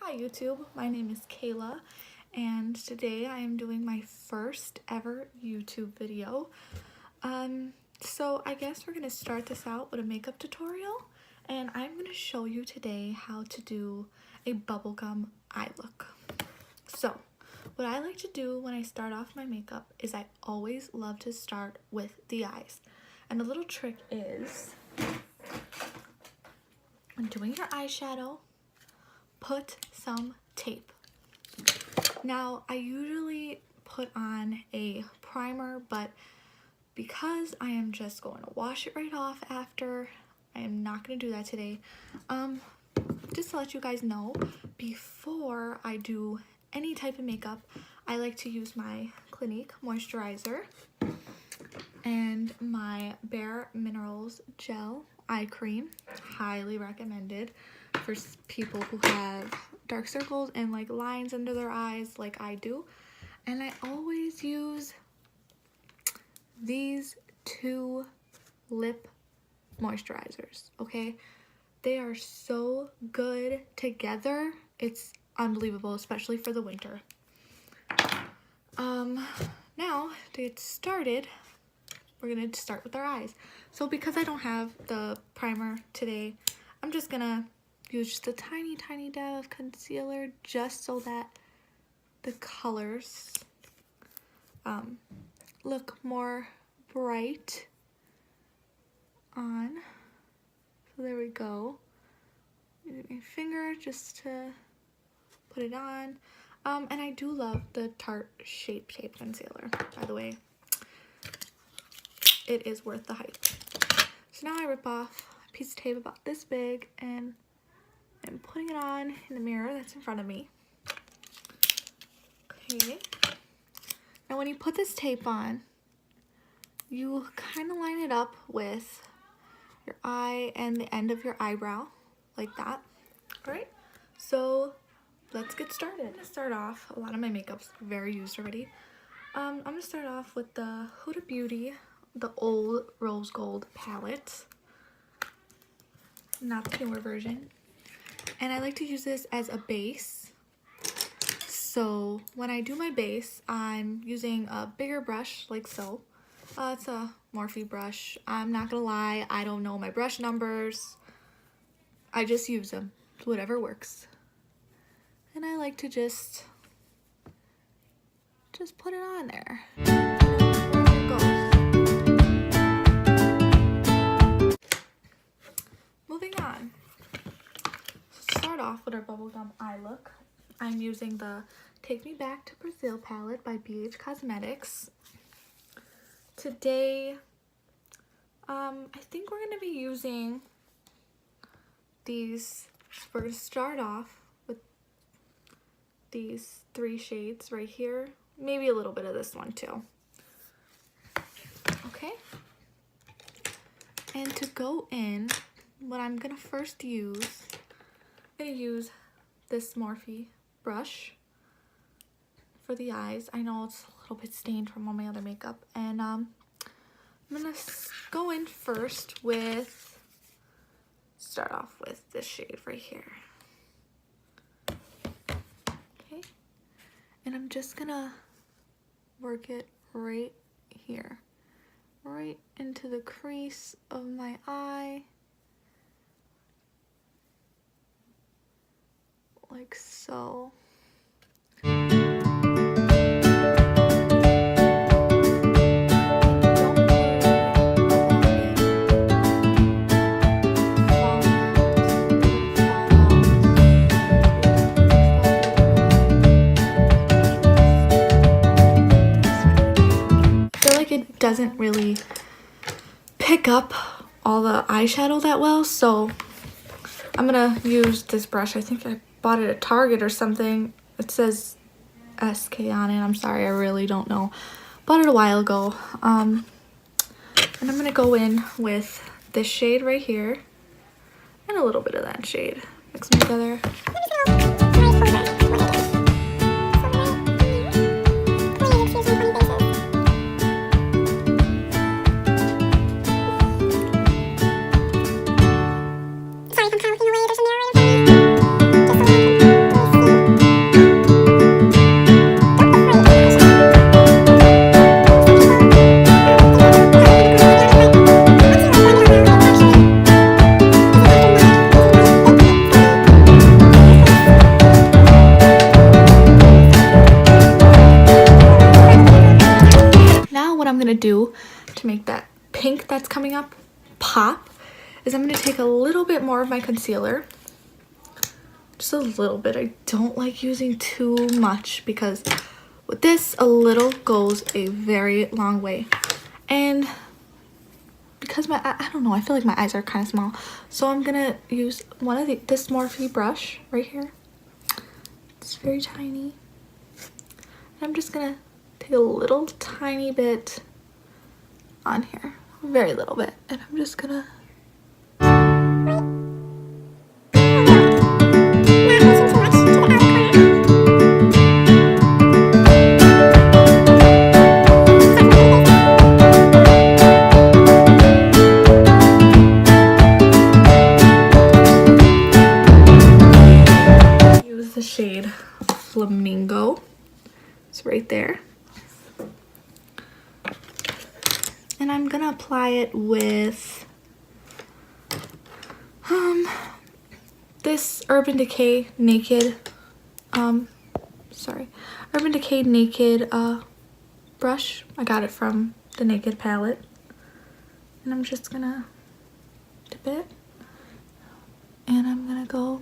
Hi YouTube, my name is Kayla and today I am doing my first ever YouTube video. So I guess we're gonna start this out with a makeup tutorial and I'm gonna show you today how to do a bubblegum eye look. So what I like to do when I start off my makeup is I always love to start with the eyes. And the little trick is when doing your eyeshadow, put some tape. Now, I usually put on a primer, but because I am just going to wash it right off after, I am not going to do that today. Just to let you guys know, before I do any type of makeup, I like to use my Clinique moisturizer and my Bare Minerals gel eye cream. Highly recommended for people who have dark circles and like lines under their eyes like I do. And I always use these two lip moisturizers, okay? They are so good together. It's unbelievable, especially for the winter. Now to get started, we're gonna start with our eyes. So because I don't have the primer today, I'm just gonna use just a tiny dab of concealer just so that the colors look more bright on. So there we go. Use my finger just to put it on. And I do love the Tarte Shape Tape concealer, by the way. It is worth the hype. So now I rip off a piece of tape about this big and I'm putting it on in the mirror that's in front of me. Okay. Now when you put this tape on, you kind of line it up with your eye and the end of your eyebrow, like that. Alright, so let's get started. I'm going to start off, a lot of my makeup's very used already. I'm going to start off with the Huda Beauty, the old rose gold palette, not the newer version. And I like to use this as a base. So when I do my base, I'm using a bigger brush like so. It's a Morphe brush. I'm not gonna lie, I don't know my brush numbers. I just use them, whatever works. And I like to just put it on there. Moving on. Start off with our bubblegum eye look. I'm using the Take Me Back to Brazil palette by ABHxNicole. Today, I think we're going to be using these. We're going to start off with these three shades right here. Maybe a little bit of this one too. Okay. And to go in, what I'm going to first use, I'm going to use this Morphe brush for the eyes. I know it's a little bit stained from all my other makeup. And I'm going to go in first with, start off with this shade right here. Okay. And I'm just going to work it right here. Right into the crease of my eye. Like so. I feel like it doesn't really pick up all the eyeshadow that well, so I'm gonna use this brush. I think I bought it at Target or something. It says SK on it. I'm sorry, I really don't know. Bought it a while ago. And I'm gonna go in with this shade right here and a little bit of that shade. Mix them together. Sorry if I'm kind of looking away. There's a narrator. do to make that pink that's coming up pop is I'm going to take a little bit more of my concealer. Just a little bit. I don't like using too much because with this, a little goes a very long way. And because I don't know, I feel like my eyes are kind of small. So I'm going to use this Morphe brush right here. It's very tiny. And I'm just going to take a little tiny bit on here. A very little bit. And I'm just going to... the shade Flamingo. It's right there. And I'm gonna apply it with this Urban Decay Naked Urban Decay Naked brush. I got it from the Naked palette. And I'm just gonna dip it. And I'm gonna go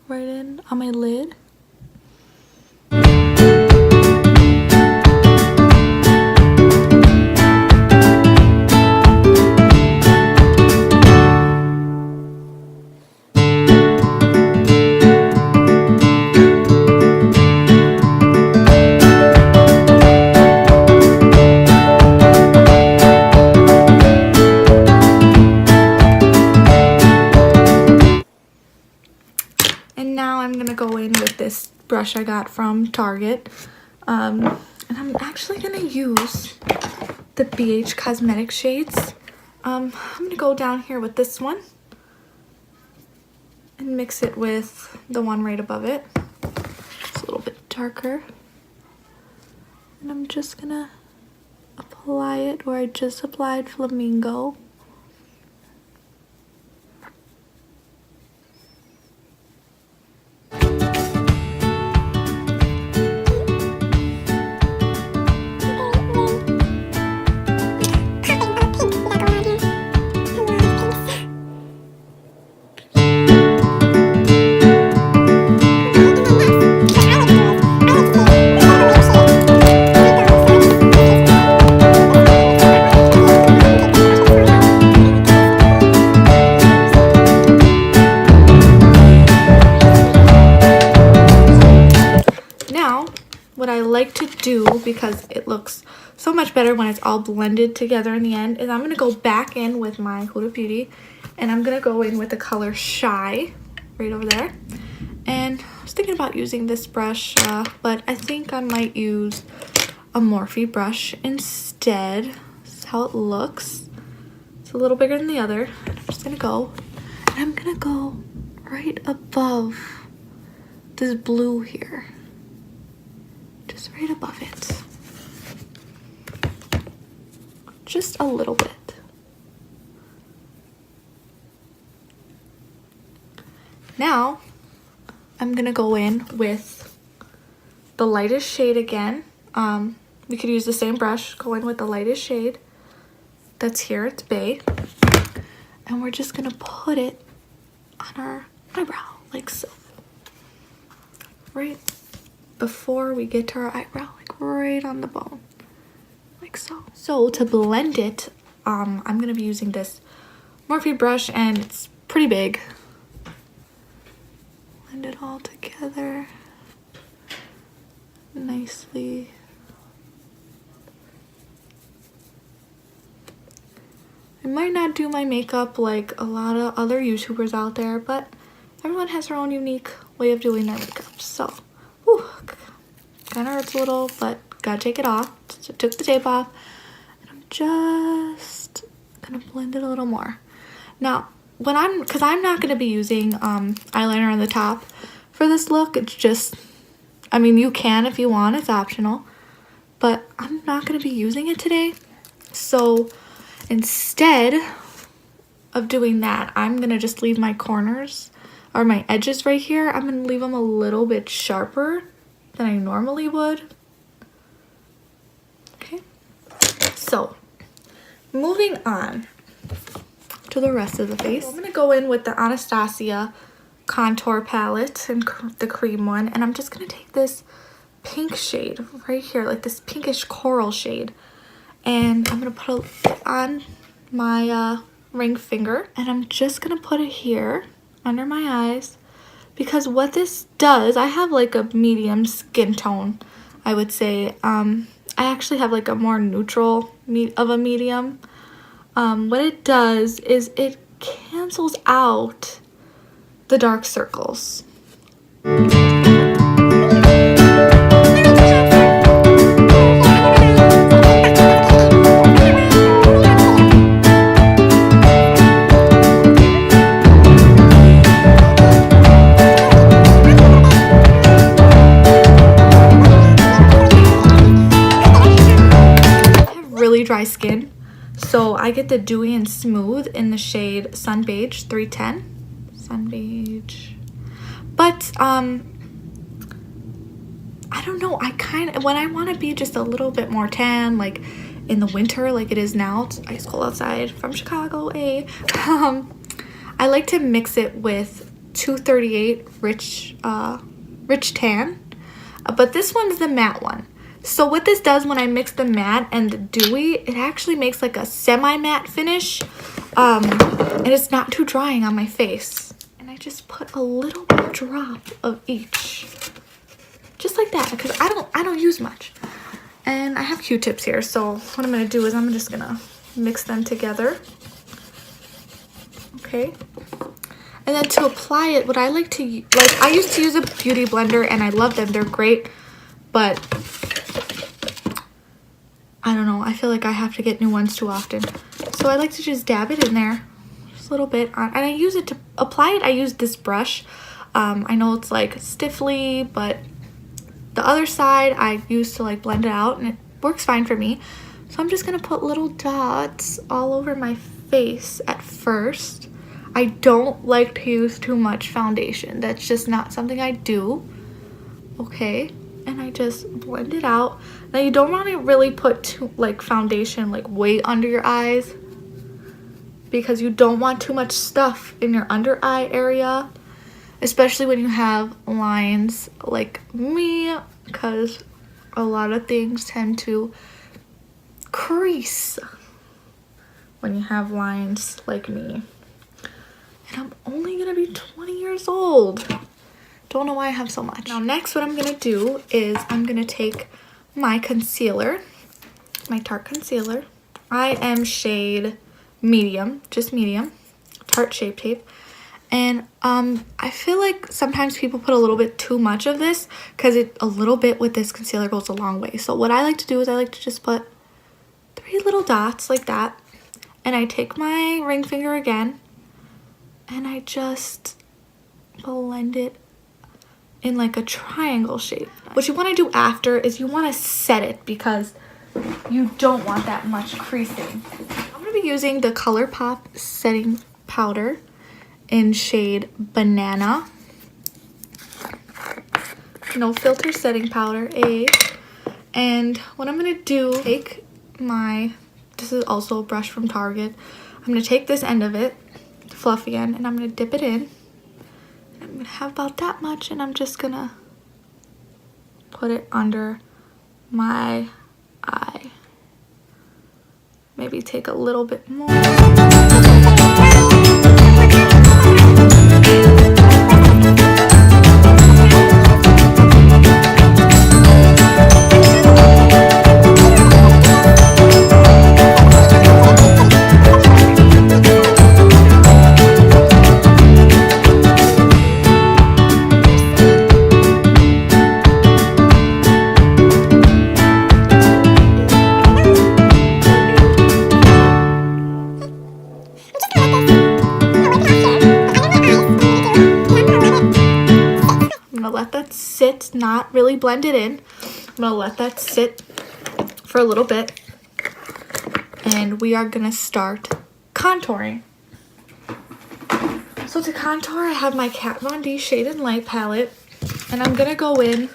right in on my lid. Brush I got from Target, and I'm actually gonna use the ABHxNicole shades. I'm gonna go down here with this one and mix it with the one right above it. It's a little bit darker, and I'm just gonna apply it where I just applied Flamingo. Because it looks so much better when it's all blended together in the end, is I'm going to go back in with my Huda Beauty, and I'm going to go in with the color Shy right over there. And I was thinking about using this brush, but I think I might use a Morphe brush instead. This is how it looks. It's a little bigger than the other. I'm just going to go, and I'm going to go right above this blue here. Just right above it. Just a little bit. Now, I'm gonna go in with the lightest shade again. We could use the same brush, go in with the lightest shade that's here, it's Bay. And we're just gonna put it on our eyebrow, like so. Right before we get to our eyebrow, like right on the bone, like so. So to blend it, I'm gonna be using this Morphe brush, and it's pretty big. Blend it all together nicely. I might not do my makeup like a lot of other YouTubers out there, but everyone has their own unique way of doing their makeup, so. Kind of hurts a little, but gotta take it off. So I took the tape off, and I'm just gonna blend it a little more. Now, because I'm not gonna be using eyeliner on the top for this look. It's just, I mean, you can if you want, it's optional, but I'm not gonna be using it today. So instead of doing that, I'm gonna just leave my corners or my edges right here. I'm gonna leave them a little bit sharper than I normally would. Okay, So, moving on to the rest of the face. I'm going to go in with the Anastasia contour palette and the cream one. And I'm just going to take this pink shade right here, like this pinkish coral shade. And I'm going to put it on my ring finger. And I'm just going to put it here under my eyes. Because what this does, I have like a medium skin tone, I would say. I actually have like a more neutral of a medium. What it does is it cancels out the dark circles. Dry skin, so I get the dewy and smooth in the shade Sun Beige 310. Sun Beige. But I don't know, I kind of, when I want to be just a little bit more tan, like in the winter like it is now, it's ice cold outside, from Chicago, I like to mix it with 238 rich tan, but this one's the matte one. So what this does when I mix the matte and the dewy, it actually makes like a semi-matte finish, and it's not too drying on my face. And I just put a little drop of each, just like that, because I don't use much. And I have Q-tips here, so what I'm gonna do is I'm just gonna mix them together. Okay. And then to apply it, what I like to I used to use a beauty blender, and I love them. They're great, but I don't know, I feel like I have to get new ones too often. So I like to just dab it in there, just a little bit on, and I use it to apply it. I use this brush. I know it's like stiffly, but the other side I use to like blend it out, and it works fine for me. So I'm just gonna put little dots all over my face at first. I don't like to use too much foundation. That's just not something I do. Okay. And I just blend it out. Now you don't want to really put too, like foundation like way under your eyes, because you don't want too much stuff in your under eye area, especially when you have lines like me, because a lot of things tend to crease when you have lines like me. And I'm only gonna be 20 years old. Don't know why I have so much. Now next what I'm gonna do is I'm gonna take my concealer, my Tarte concealer. I am shade medium, just medium, Tarte Shape Tape. And I feel like sometimes people put a little bit too much of this, because a little bit with this concealer goes a long way. So what I like to do is I like to just put 3 little dots like that. And I take my ring finger again, and I just blend it in like a triangle shape. What you want to do after is you want to set it, because you don't want that much creasing. I'm going to be using the Colourpop setting powder in shade Banana. No filter setting powder, A. And what I'm going to do, take my, this is also a brush from Target. I'm going to take this end of it, the fluffy end, and I'm going to dip it in. I'm gonna have about that much, and I'm just gonna put it under my eye. Maybe take a little bit more. Sit, not really blend it in. I'm gonna let that sit for a little bit, and we are gonna start contouring. So to contour, I have my Kat Von D Shade and Light palette, and I'm gonna go in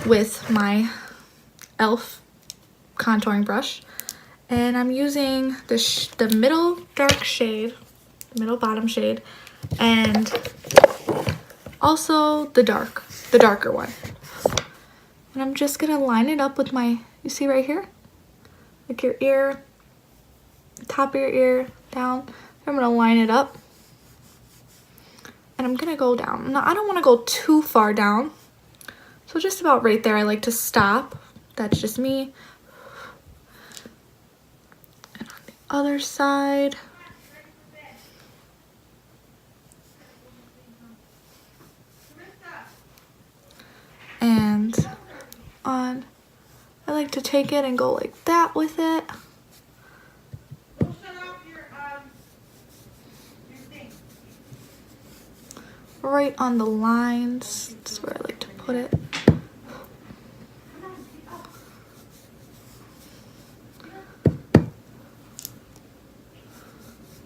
with my e.l.f. contouring brush, And I'm using the middle dark shade, the middle bottom shade, and also the darker one. And I'm just gonna line it up with my, you see right here? Like your ear, top of your ear, down. I'm gonna line it up. And I'm gonna go down. Now I don't wanna go too far down. So just about right there, I like to stop. That's just me. And on the other side. And on, I like to take it and go like that with it. Right on the lines, that's where I like to put it.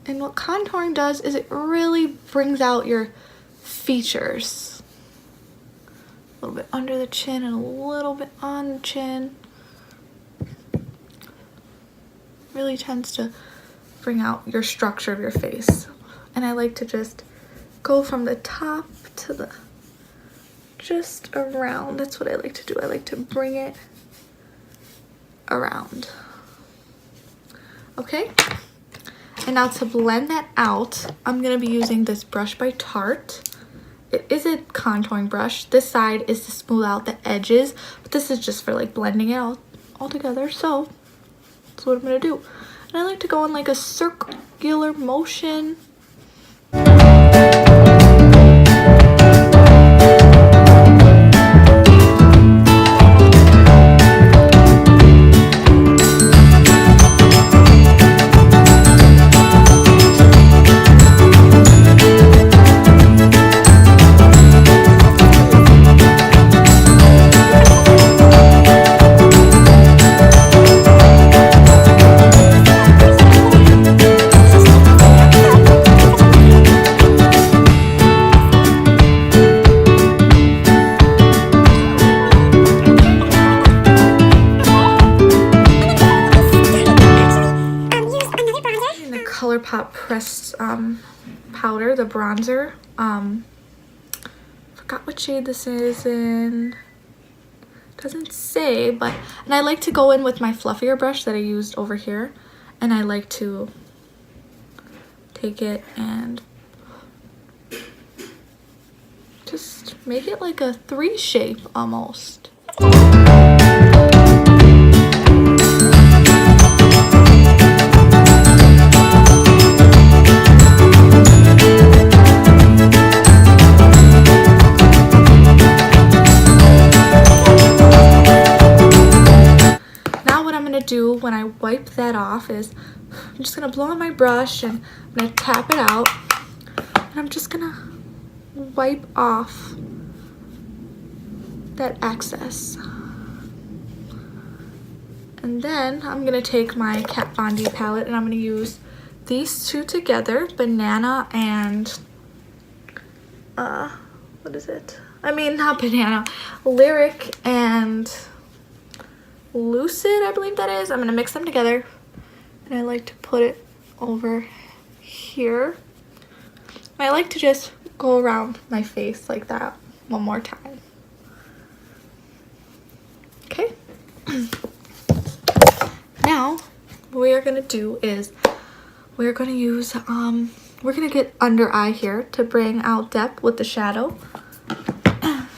And what contouring does is it really brings out your features. A little bit under the chin and a little bit on the chin. Really tends to bring out your structure of your face. And I like to just go from the top to the, just around. That's what I like to do. I like to bring it around. Okay? And now to blend that out, I'm gonna be using this brush by Tarte. It is a contouring brush. This side is to smooth out the edges, but this is just for like blending it all together. So that's what I'm gonna do. And I like to go in like a circular motion. Colourpop pressed powder, the bronzer. Forgot what shade this is in. Doesn't say, but and I like to go in with my fluffier brush that I used over here, and I like to take it and just make it like a 3 shape almost. Do when I wipe that off is I'm just gonna blow on my brush and I'm gonna tap it out, and I'm just gonna wipe off that excess. And then I'm gonna take my Kat Von D palette and I'm gonna use these two together, Banana and what is it? I mean, not Banana, Lyric and Lucid, I believe that is. I'm gonna mix them together, and I like to put it over here. I like to just go around my face like that one more time. Okay. Now what we are gonna do is we're gonna use we're gonna get under eye here to bring out depth with the shadow.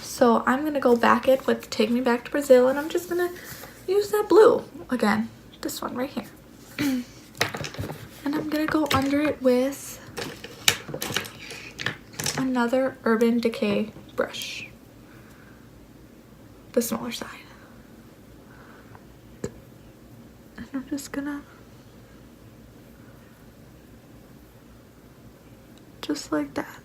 So I'm gonna go back it with Take Me Back to Brazil, and I'm just gonna use that blue again, this one right here. And I'm gonna go under it with another Urban Decay brush, the smaller side. And I'm just gonna, just like that.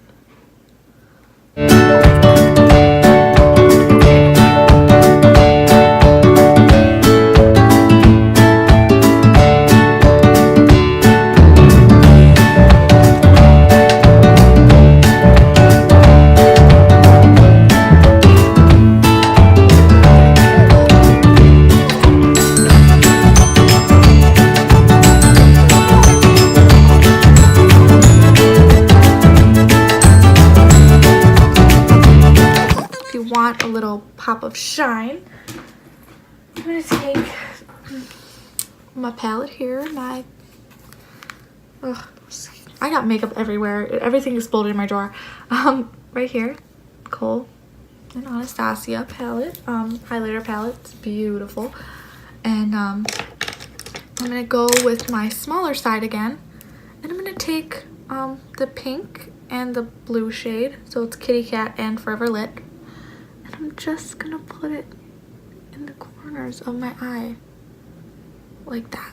want a little pop of shine, I'm gonna take my palette here. I got makeup everywhere. Everything exploded in my drawer. Right here, Cole and Anastasia palette, highlighter palette. It's beautiful. And I'm gonna go with my smaller side again, and I'm gonna take the pink and the blue shade, so it's Kitty Cat and Forever Lit, and I'm just gonna put it in the corners of my eye like that.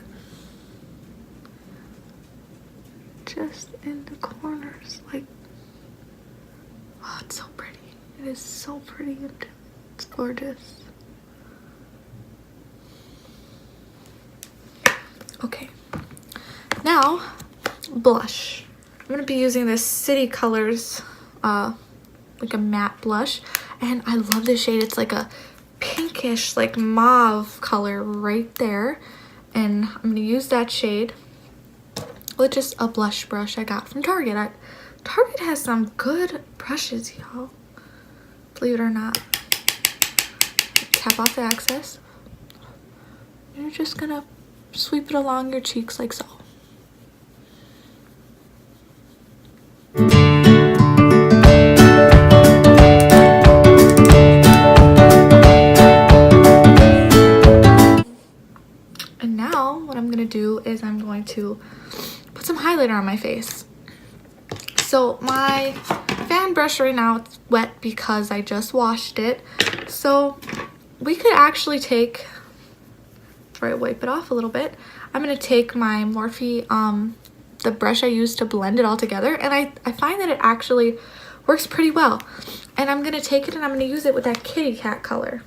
Just in the corners, like, oh, it's so pretty. It is so pretty and it's gorgeous. Okay, now blush. I'm gonna be using this City Colors like a matte blush, and I love this shade. It's like a pinkish, like mauve color right there, and I'm gonna use that shade with just a blush brush I got from Target. Target has some good brushes, y'all, believe it or not. Tap off the excess. You're just gonna sweep it along your cheeks like so. And now what I'm gonna do is I'm going to put some highlighter on my face. So my fan brush right now, it's wet because I just washed it. So we could actually take, before I wipe it off a little bit, I'm gonna take my Morphe, the brush I used to blend it all together, and I find that it actually works pretty well. And I'm gonna take it and I'm gonna use it with that Kitty Cat color.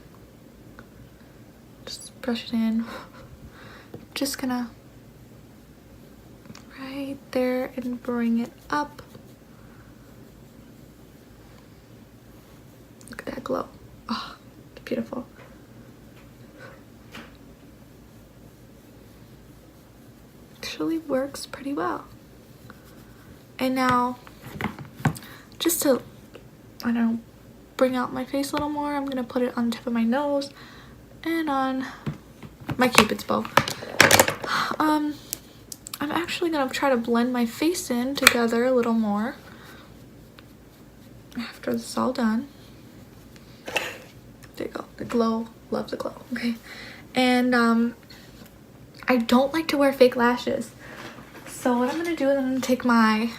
Just brush it in. Just gonna right there and bring it up. Look at that glow. Oh, it's beautiful. Actually works pretty well. And now, just to, I don't know, bring out my face a little more, I'm gonna put it on the tip of my nose and on my Cupid's bow. I'm actually gonna try to blend my face in together a little more after this is all done. There you go, the glow, love the glow, okay? And I don't like to wear fake lashes. So what I'm gonna do is I'm gonna take my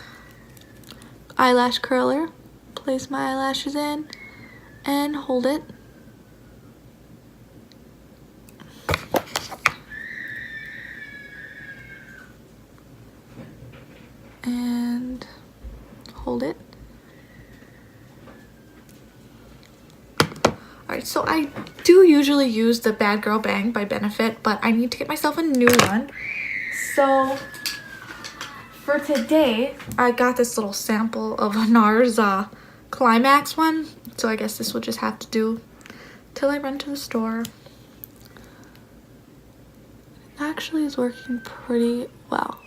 eyelash curler, place my eyelashes in, and hold it. And hold it. Alright, so I do usually use the Bad Girl Bang by Benefit, but I need to get myself a new one. So for today, I got this little sample of a Nars Climax one. So I guess this will just have to do till I run to the store. It actually is working pretty well.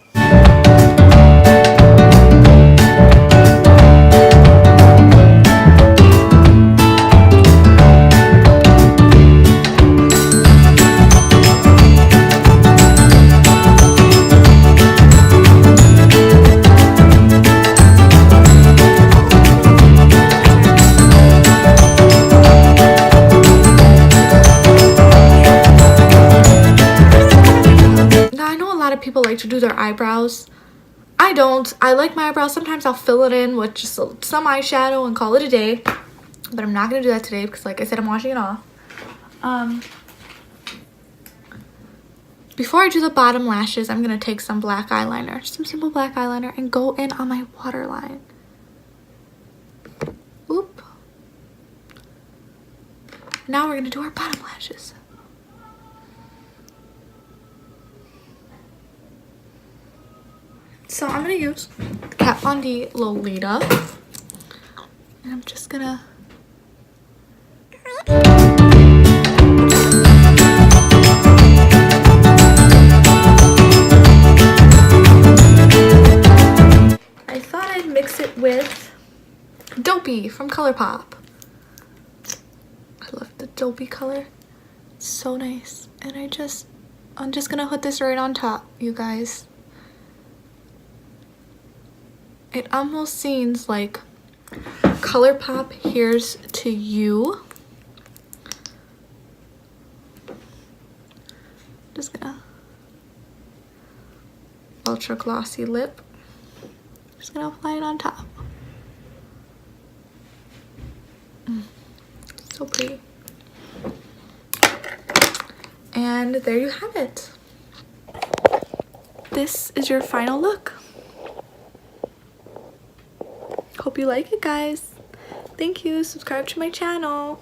People like to do their eyebrows. I don't. I like my eyebrows. Sometimes I'll fill it in with just some eyeshadow and call it a day, but I'm not gonna do that today because, like I said, I'm washing it off. Before I do the bottom lashes, I'm gonna take some black eyeliner, some simple black eyeliner, and go in on my waterline. Oop. Now we're gonna do our bottom lashes. So I'm gonna use Kat Von D Lolita, and I'm just gonna I thought I'd mix it with Dopey from Colourpop. taupey color. It's so nice. And I'm just gonna put this right on top, you guys. It almost seems like Colourpop Here's to You. Just gonna ultra glossy lip. Just gonna apply it on top. So pretty. And there you have it. This is your final look. Hope you like it, guys. Thank you. Subscribe to my channel.